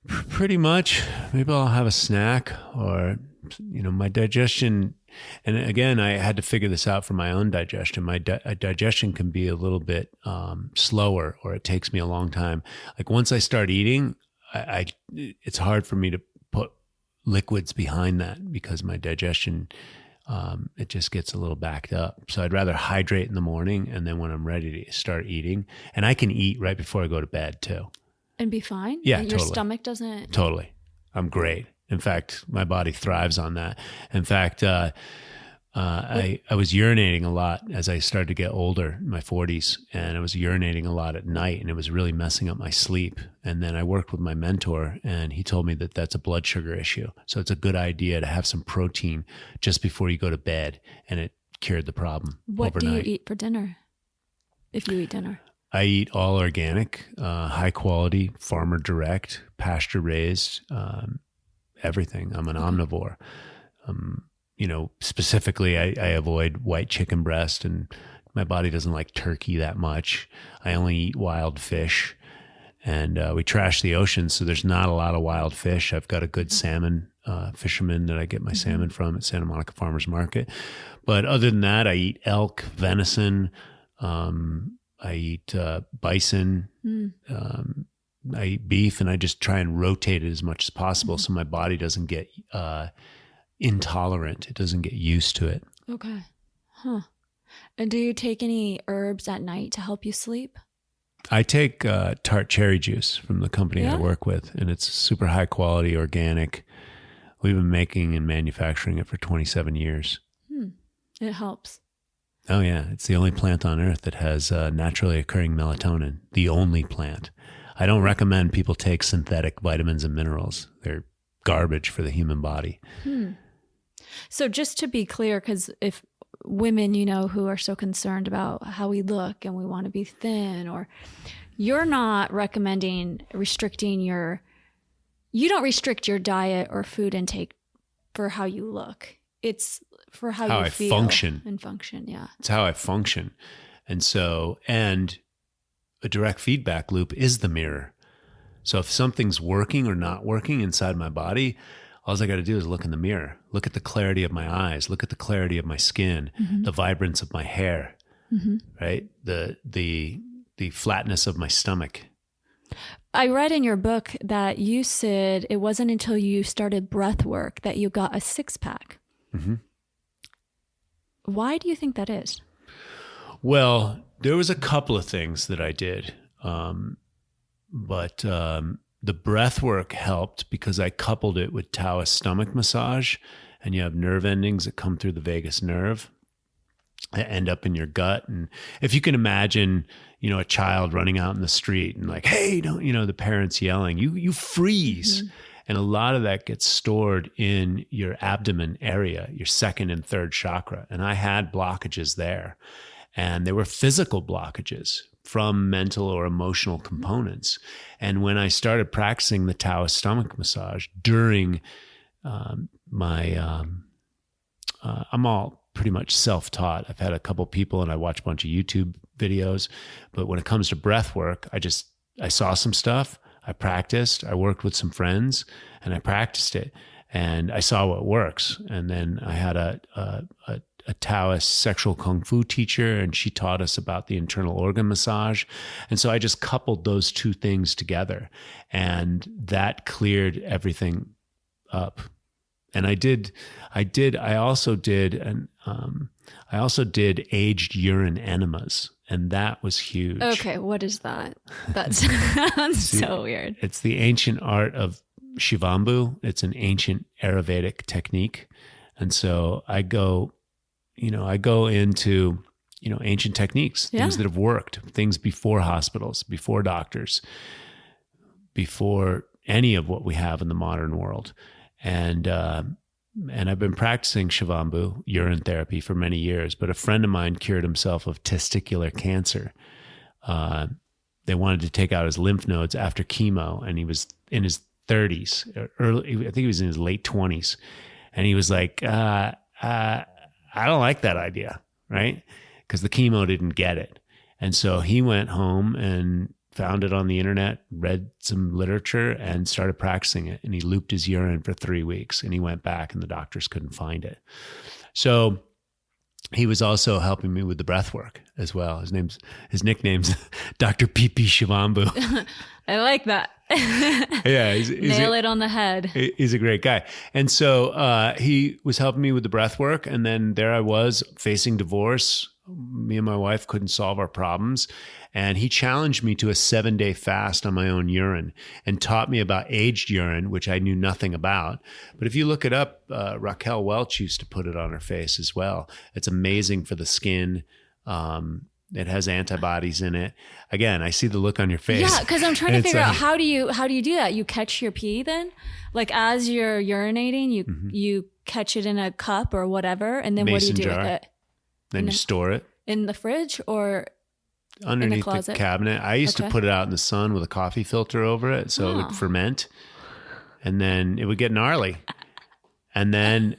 Pretty much. Maybe I'll have a snack, or my digestion. And again, I had to figure this out for my own digestion. My digestion can be a little bit slower, or it takes me a long time. Like once I start eating, it's hard for me to put liquids behind that because my digestion, it just gets a little backed up. So I'd rather hydrate in the morning, and then when I'm ready to start eating, and I can eat right before I go to bed too. And be fine? Yeah, and totally. Your stomach doesn't? Totally. I'm great. In fact, my body thrives on that. In fact, I was urinating a lot as I started to get older, in my 40s, and I was urinating a lot at night, and it was really messing up my sleep. And then I worked with my mentor, and he told me that that's a blood sugar issue. So it's a good idea to have some protein just before you go to bed, and it cured the problem overnight. What do you eat for dinner, if you eat dinner? I eat all organic, high quality, farmer direct, pasture raised, everything. I'm an omnivore. Specifically, I avoid white chicken breast, and my body doesn't like turkey that much. I only eat wild fish, and we trash the ocean, so there's not a lot of wild fish. I've got a good salmon fisherman that I get my salmon from at Santa Monica Farmers Market. But other than that, I eat elk, venison, I eat bison, I eat beef, and I just try and rotate it as much as possible so my body doesn't get intolerant. It doesn't get used to it. Okay. Huh. And do you take any herbs at night to help you sleep? I take tart cherry juice from the company I work with, and it's super high quality, organic. We've been making and manufacturing it for 27 years. It helps. Oh, yeah. It's the only plant on earth that has naturally occurring melatonin, the only plant. I don't recommend people take synthetic vitamins and minerals. They're garbage for the human body. So just to be clear, because if women, who are so concerned about how we look and we want to be thin, or you're not recommending you don't restrict your diet or food intake for how you look. It's for how you feel and function. Yeah. It's how I function. And so, and a direct feedback loop is the mirror. So if something's working or not working inside my body, all I got to do is look in the mirror, look at the clarity of my eyes, look at the clarity of my skin, the vibrance of my hair, right? The flatness of my stomach. I read in your book that you said it wasn't until you started breathwork that you got a 6-pack. Why do you think that is? Well, there was a couple of things that I did. But the breath work helped because I coupled it with Taoist stomach massage, and you have nerve endings that come through the vagus nerve that end up in your gut. And if you can imagine, a child running out in the street and like, hey, don't, the parents yelling, you freeze. And a lot of that gets stored in your abdomen area, your second and third chakra. And I had blockages there. And they were physical blockages from mental or emotional components. And when I started practicing the Taoist stomach massage during I'm all pretty much self-taught. I've had a couple people and I watch a bunch of YouTube videos, but when it comes to breath work, I saw some stuff, I practiced, I worked with some friends and I practiced it and I saw what works. And then I had a Taoist sexual kung fu teacher and she taught us about the internal organ massage. And so I just coupled those two things together and that cleared everything up. And I also did aged urine enemas, and that was huge. Okay, what is that? That sounds so weird. It's the ancient art of Shivambu. It's an ancient Ayurvedic technique. And so I go into, ancient techniques, things that have worked, things before hospitals, before doctors, before any of what we have in the modern world. And I've been practicing Shivambu, urine therapy, for many years, but a friend of mine cured himself of testicular cancer. They wanted to take out his lymph nodes after chemo, and he was in his 30s, I think he was in his late 20s. And he was like, I don't like that idea, right? Because the chemo didn't get it. And so he went home and found it on the internet, read some literature and started practicing it. And he looped his urine for 3 weeks and he went back and the doctors couldn't find it. So he was also helping me with the breath work as well. His nickname's Dr. PP Shivambu. I like that. Yeah. Nail it on the head. He's a great guy. And so he was helping me with the breath work. And then there I was facing divorce. Me and my wife couldn't solve our problems. And he challenged me to a 7-day fast on my own urine and taught me about aged urine, which I knew nothing about. But if you look it up, Raquel Welch used to put it on her face as well. It's amazing for the skin. It has antibodies in it. Again, I see the look on your face. Yeah, because I'm trying to figure out how do you do that? You catch your pee then? Like as you're urinating, you catch it in a cup or whatever, and then what do you do with it? Then you store it. In the fridge or underneath in the closet? The cabinet. I used to put it out in the sun with a coffee filter over it so it would ferment. And then it would get gnarly. And then,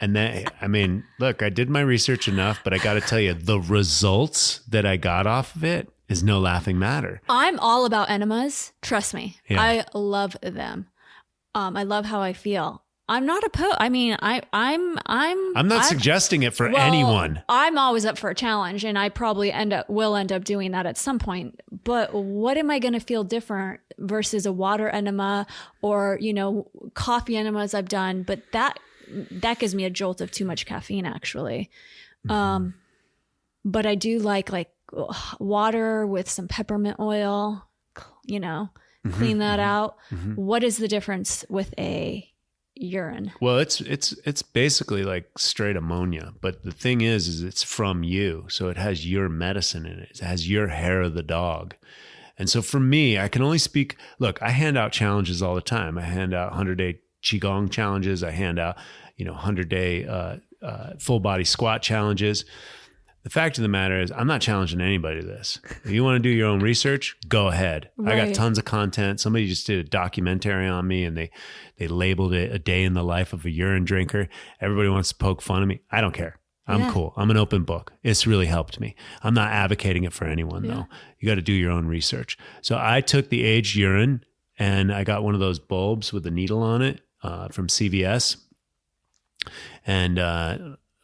I mean, look, I did my research enough, but I got to tell you, the results that I got off of it is no laughing matter. I'm all about enemas. Trust me. Yeah. I love them. I love how I feel. I'm not opposed. I mean, I'm not suggesting it for anyone. I'm always up for a challenge and I probably will end up doing that at some point. But what am I going to feel different versus a water enema or, coffee enemas I've done? But that gives me a jolt of too much caffeine actually. Mm-hmm. But I do like water with some peppermint oil, clean that out. Mm-hmm. What is the difference with a urine? Well, it's basically like straight ammonia, but the thing is it's from you, so it has your medicine in it. It has your hair of the dog. And so for me, I can only speak. Look, I hand out challenges all the time. I hand out 100-day qigong challenges. I hand out 100-day full body squat challenges. The fact of the matter is I'm not challenging anybody to this. If you want to do your own research, go ahead. Right. I got tons of content. Somebody just did a documentary on me and they labeled it A Day in the Life of a Urine Drinker. Everybody wants to poke fun at me. I don't care. I'm cool. I'm an open book. It's really helped me. I'm not advocating it for anyone though. You got to do your own research. So I took the aged urine and I got one of those bulbs with a needle on it from CVS and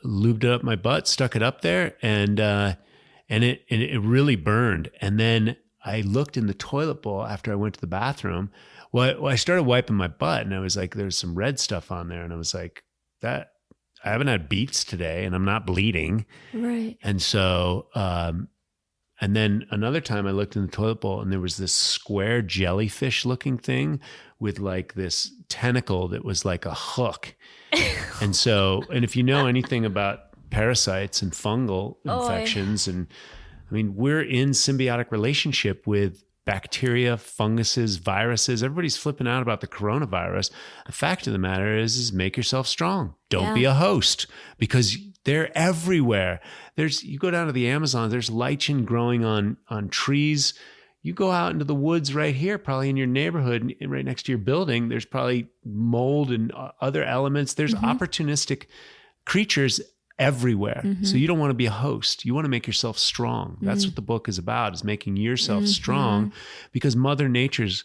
lubed it up my butt, stuck it up there, and it really burned. And then I looked in the toilet bowl after I went to the bathroom. Well, I started wiping my butt, and I was like, "There's some red stuff on there," and I was like, "That I haven't had beets today, and I'm not bleeding." Right. And so, and then another time I looked in the toilet bowl, and there was this square jellyfish-looking thing with like this tentacle that was like a hook. And so, and if you know anything about parasites and fungal infections, and I mean, we're in symbiotic relationship with bacteria, funguses, viruses. Everybody's flipping out about the coronavirus. The fact of the matter is make yourself strong. Don't be a host, because they're everywhere. You go down to the Amazon, there's lichen growing on trees. You go out into the woods right here, probably in your neighborhood, right next to your building, there's probably mold and other elements. There's opportunistic creatures everywhere. So you don't want to be a host. You want to make yourself strong. That's what the book is about, is making yourself strong, because Mother Nature's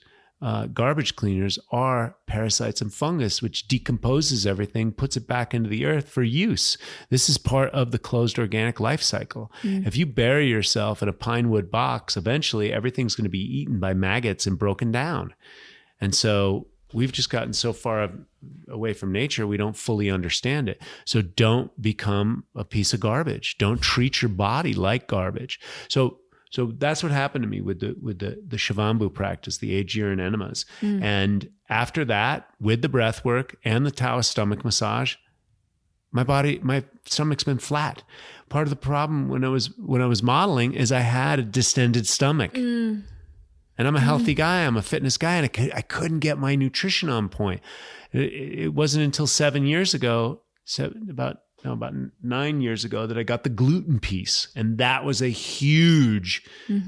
garbage cleaners are parasites and fungus, which decomposes everything, puts it back into the earth for use. This is part of the closed organic life cycle. If you bury yourself in a pine wood box, eventually everything's going to be eaten by maggots and broken down. And so we've just gotten so far away from nature, we don't fully understand it. So don't become a piece of garbage. Don't treat your body like garbage. So that's what happened to me with the Shivambu practice, the aged urine enemas. And after that, with the breath work and the Taoist stomach massage, my stomach's been flat. Part of the problem when I was modeling is I had a distended stomach. And I'm a healthy guy. I'm a fitness guy. And I couldn't get my nutrition on point. It wasn't until 7 years ago, about 9 years ago, that I got the gluten piece. And that was a huge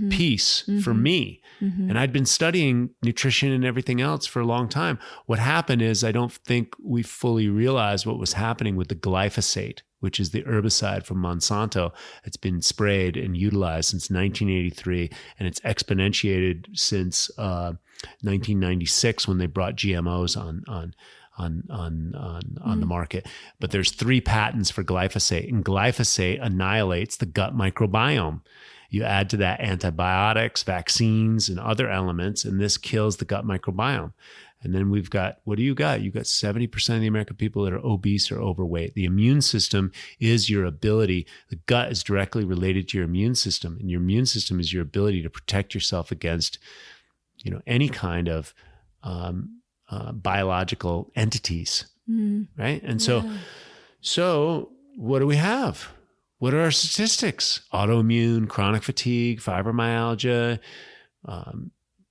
piece for me. And I'd been studying nutrition and everything else for a long time. What happened is I don't think we fully realized what was happening with the glyphosate, which is the herbicide from Monsanto. It's been sprayed and utilized since 1983, and it's exponentiated since 1996 when they brought GMOs on the market. But there's 3 patents for glyphosate, and glyphosate annihilates the gut microbiome. You add to that antibiotics, vaccines, and other elements, and this kills the gut microbiome. And then we've got, what do you got? You've got 70% of the American people that are obese or overweight. The immune system is your ability. The gut is directly related to your immune system, and your immune system is your ability to protect yourself against, any kind of biological entities, right? And so what do we have? What are our statistics? Autoimmune, chronic fatigue, fibromyalgia,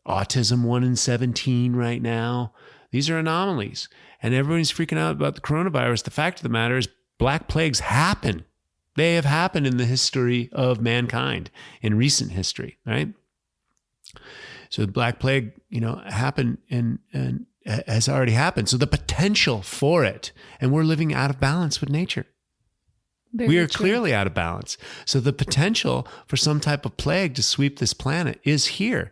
autism 1 in 17 right now. These are anomalies. And everybody's freaking out about the coronavirus. The fact of the matter is Black plagues happen. They have happened in the history of mankind, in recent history, right? So the Black Plague, happened and has already happened. So the potential for it, and we're living out of balance with nature. We are clearly out of balance. So the potential for some type of plague to sweep this planet is here.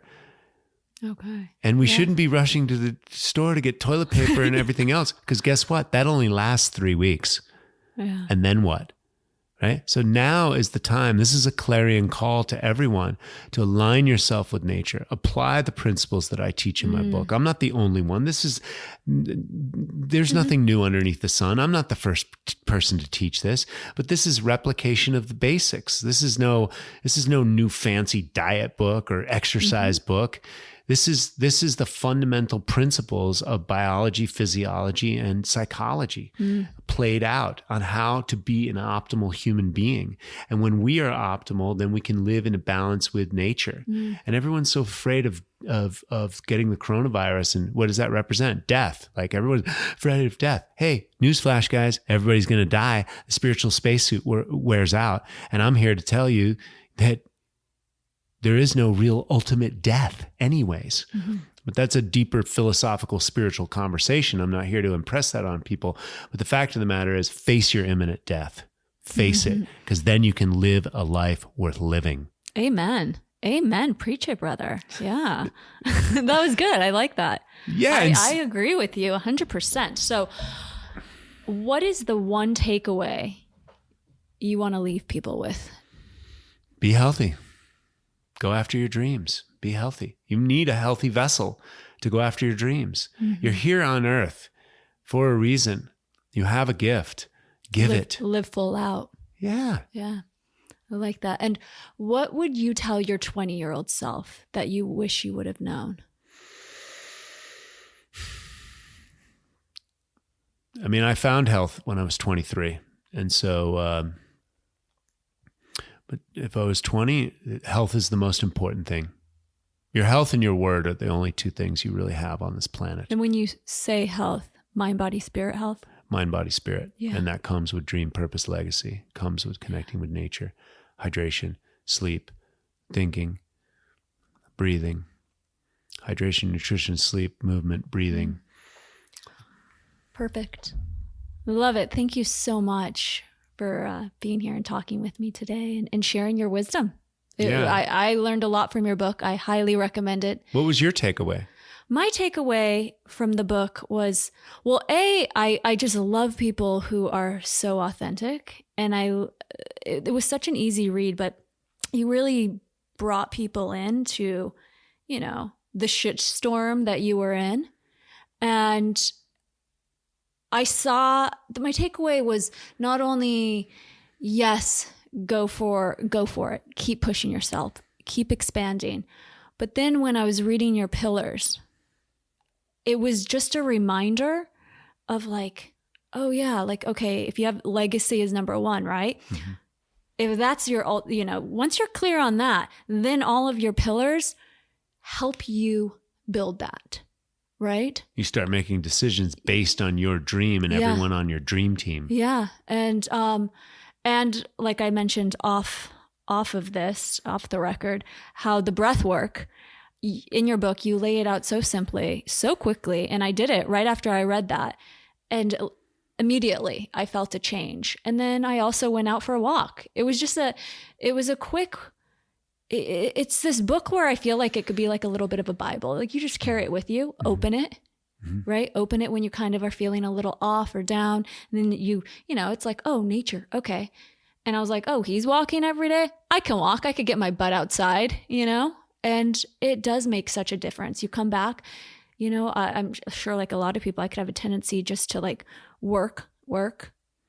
Okay. And we shouldn't be rushing to the store to get toilet paper and everything else, because guess what? That only lasts 3 weeks. Yeah. And then what? Right? So now is the time. This is a clarion call to everyone to align yourself with nature. Apply the principles that I teach in my book. I'm not the only one. There's nothing new underneath the sun. I'm not the first person to teach this, but this is replication of the basics. This is no new fancy diet book or exercise book. This is the fundamental principles of biology, physiology, and psychology played out on how to be an optimal human being. And when we are optimal, then we can live in a balance with nature. And everyone's so afraid of getting the coronavirus. And what does that represent? Death. Like, everyone's afraid of death. Hey, newsflash, guys, everybody's going to die. The spiritual spacesuit wears out. And I'm here to tell you that there is no real ultimate death anyways. But that's a deeper philosophical, spiritual conversation. I'm not here to impress that on people. But the fact of the matter is, face your imminent death. Face it, because then you can live a life worth living. Amen. Amen. Preach it, brother. Yeah. That was good. I like that. Yeah. I agree with you 100%. So what is the one takeaway you want to leave people with? Be healthy. Go after your dreams. Be healthy. You need a healthy vessel to go after your dreams. You're here on earth for a reason. You have a gift. Give it. Live full out. Yeah. Yeah. I like that. And what would you tell your 20-year-old self that you wish you would have known? I mean, I found health when I was 23. And so, but if I was 20, health is the most important thing. Your health and your word are the only two things you really have on this planet. And when you say health, mind, body, spirit health? Mind, body, spirit. Yeah. And that comes with dream, purpose, legacy, comes with connecting with nature, hydration, sleep, thinking, breathing. Hydration, nutrition, sleep, movement, breathing. Perfect. Love it. Thank you so much for being here and talking with me today and sharing your wisdom. I learned a lot from your book. I highly recommend it. What was your takeaway? My takeaway from the book was, well, I just love people who are so authentic. And it was such an easy read, but you really brought people into, the shitstorm that you were in. And I saw my takeaway was not only, yes, go for it. Keep pushing yourself. Keep expanding. But then when I was reading your pillars, it was just a reminder of okay, if you have legacy is number one, right? Mm-hmm. If that's once you're clear on that, then all of your pillars help you build that, right? You start making decisions based on your dream and everyone on your dream team. Yeah. And like I mentioned off the record, how the breath work in your book, you lay it out so simply, so quickly. And I did it right after I read that. And immediately I felt a change. And then I also went out for a walk. It was a quick, it's this book where I feel like it could be like a little bit of a Bible. Like you just carry it with you, open it. Mm-hmm. Right? Open it when you kind of are feeling a little off or down. And then it's like, oh, nature. Okay. And I was like, oh, he's walking every day. I can walk. I could get my butt outside, and it does make such a difference. You come back, I'm sure like a lot of people, I could have a tendency just to like work.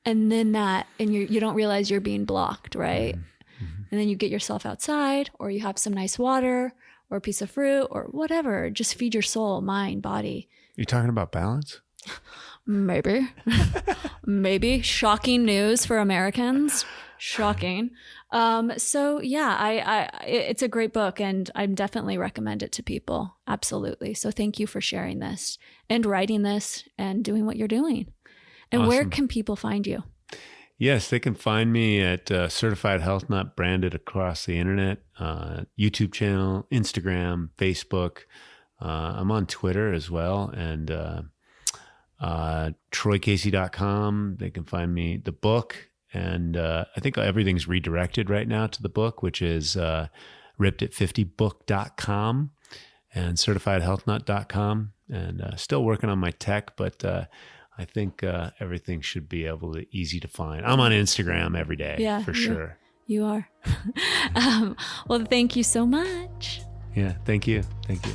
And then you don't realize you're being blocked. Right. Mm-hmm. And then you get yourself outside or you have some nice water or a piece of fruit or whatever. Just feed your soul, mind, body. You talking about balance? Maybe. Maybe. Shocking news for Americans. Shocking. It's a great book and I definitely recommend it to people. Absolutely. So thank you for sharing this and writing this and doing what you're doing. And awesome. Where can people find you? Yes, they can find me at Certified Health Nut, branded across the internet, YouTube channel, Instagram, Facebook. I'm on Twitter as well, and TroyCasey.com. They can find me, the book, and I think everything's redirected right now to the book, which is ripped50book.com and certifiedhealthnut.com. And still working on my tech, but I think everything should be easy to find. I'm on Instagram every day, for sure. You are. Well, thank you so much. Yeah, thank you. Thank you.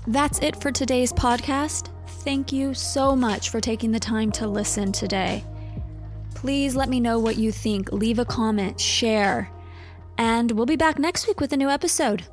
That's it for today's podcast. Thank you so much for taking the time to listen today. Please let me know what you think. Leave a comment, share, and we'll be back next week with a new episode.